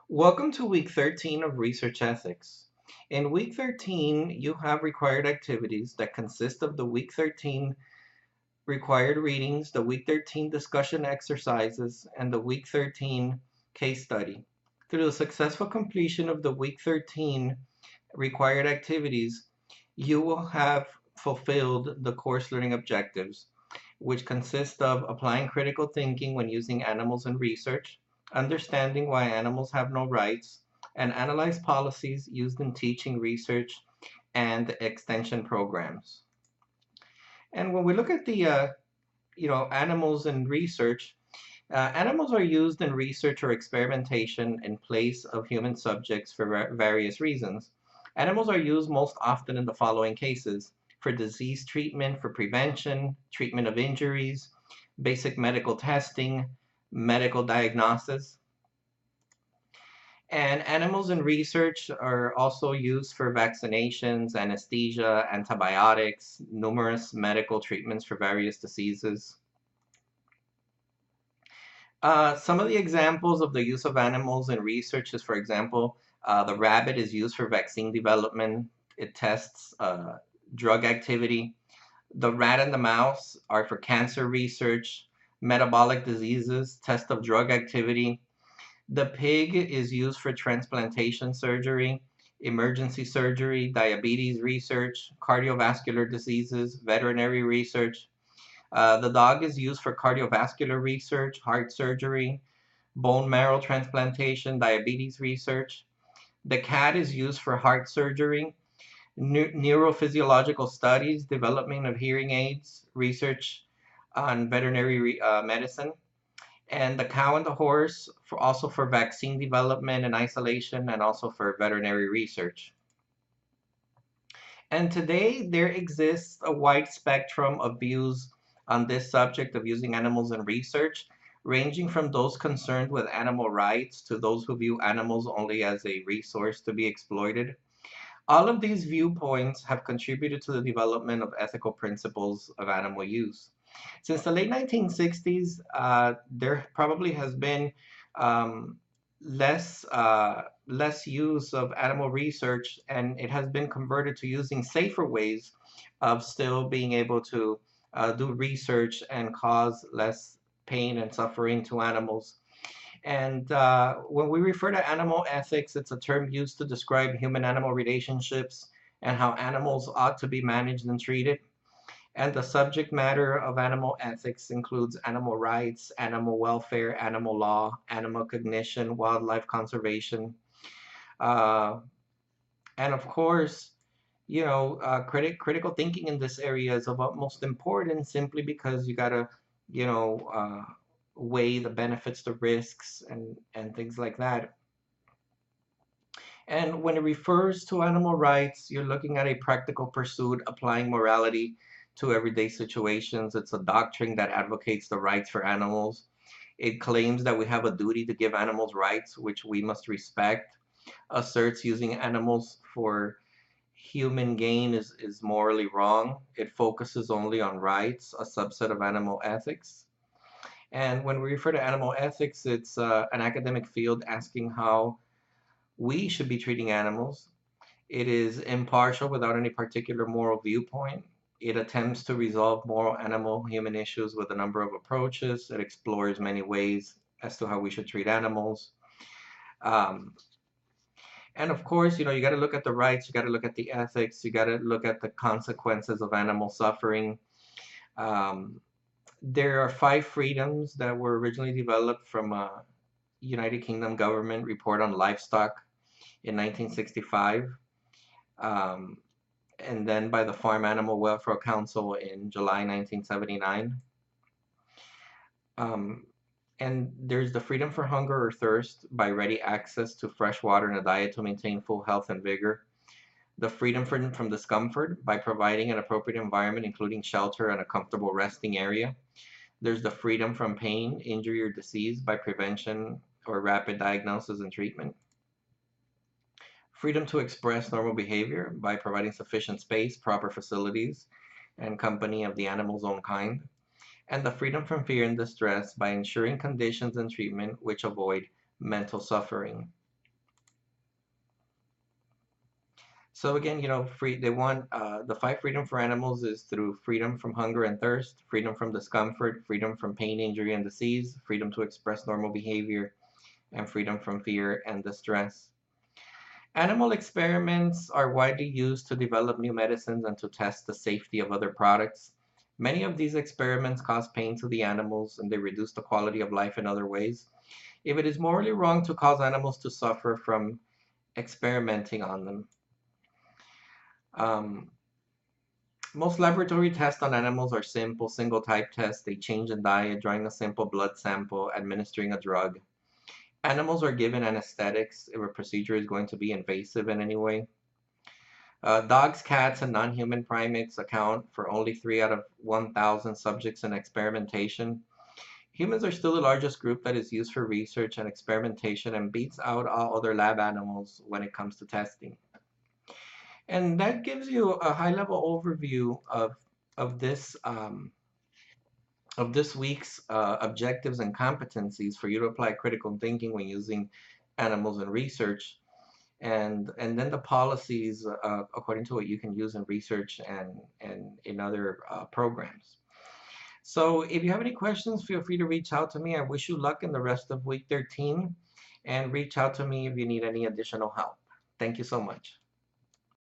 Welcome to week 13 of Research Ethics. In week 13, you have required activities that consist of the week 13 required readings, the week 13 discussion exercises, and the week 13 case study. Through the successful completion of the week 13 required activities, you will have fulfilled the course learning objectives, which consist of applying critical thinking when using animals in research, understanding why animals have no rights, and analyze policies used in teaching, research, and extension programs. And when we look at the animals in research, animals are used in research or experimentation in place of human subjects for various reasons. Animals are used most often in the following cases: for disease treatment, for prevention, treatment of injuries, basic medical testing, medical diagnosis. And animals in research are also used for vaccinations, anesthesia, antibiotics, numerous medical treatments for various diseases. Some of the examples of the use of animals in research is, for example, the rabbit is used for vaccine development. It tests drug activity. The rat and the mouse are for cancer research, metabolic diseases, test of drug activity. The pig is used for transplantation surgery, emergency surgery, diabetes research, cardiovascular diseases, veterinary research. The dog is used for cardiovascular research, heart surgery, bone marrow transplantation, diabetes research. The cat is used for heart surgery, neurophysiological studies, development of hearing aids, research on veterinary medicine. And the cow and the horse also for vaccine development and isolation, and also for veterinary research. And today there exists a wide spectrum of views on this subject of using animals in research, ranging from those concerned with animal rights to those who view animals only as a resource to be exploited. All of these viewpoints have contributed to the development of ethical principles of animal use. Since the late 1960s, there probably has been um, less use of animal research, and it has been converted to using safer ways of still being able to do research and cause less pain and suffering to animals. And when we refer to animal ethics, it's a term used to describe human animal relationships and how animals ought to be managed and treated. And the subject matter of animal ethics includes animal rights, animal welfare, animal law, animal cognition, wildlife conservation, uh, and of course, critical thinking in this area is of utmost importance simply because you gotta, weigh the benefits, the risks, and things like that. And when it refers to animal rights, you're looking at a practical pursuit applying morality to everyday situations. It's a doctrine that advocates the rights for animals. It claims that we have a duty to give animals rights, which we must respect. Asserts using animals for human gain is morally wrong. It focuses only on rights, a subset of animal ethics. And when we refer to animal ethics, it's an academic field asking how we should be treating animals. It is impartial without any particular moral viewpoint. It attempts to resolve moral animal human issues with a number of approaches. It explores many ways as to how we should treat animals. Um, and of course, you got to look at the rights, you got to look at the ethics, you got to look at the consequences of animal suffering. Um, there are 5 freedoms that were originally developed from a United Kingdom government report on livestock in 1965. Um, and then by the Farm Animal Welfare Council in July 1979. Um, and there's the freedom for hunger or thirst by ready access to fresh water and a diet to maintain full health and vigor. The freedom from discomfort by providing an appropriate environment, including shelter and a comfortable resting area. There's the freedom from pain, injury, or disease by prevention or rapid diagnosis and treatment. Freedom to express normal behavior by providing sufficient space, proper facilities, and company of the animal's own kind. And the freedom from fear and distress by ensuring conditions and treatment which avoid mental suffering. So again, they want the five freedom for animals is through freedom from hunger and thirst, freedom from discomfort, freedom from pain, injury, and disease, freedom to express normal behavior, and freedom from fear and distress. Animal experiments are widely used to develop new medicines and to test the safety of other products. Many of these experiments cause pain to the animals and they reduce the quality of life in other ways. If it is morally wrong to cause animals to suffer from experimenting on them, um, most laboratory tests on animals are simple, single type tests. They change in diet, drawing a simple blood sample, administering a drug. Animals are given anesthetics if a procedure is going to be invasive in any way. Dogs, cats, and non human primates account for only 3 out of 1,000 subjects in experimentation. Humans are still the largest group that is used for research and experimentation and beats out all other lab animals when it comes to testing. And that gives you a high level overview of this of this week's objectives and competencies for you to apply critical thinking when using animals in research, and then the policies according to what you can use in research and in other programs. So if you have any questions, feel free to reach out to me. I wish you luck in the rest of week 13 and reach out to me if you need any additional help. Thank you so much.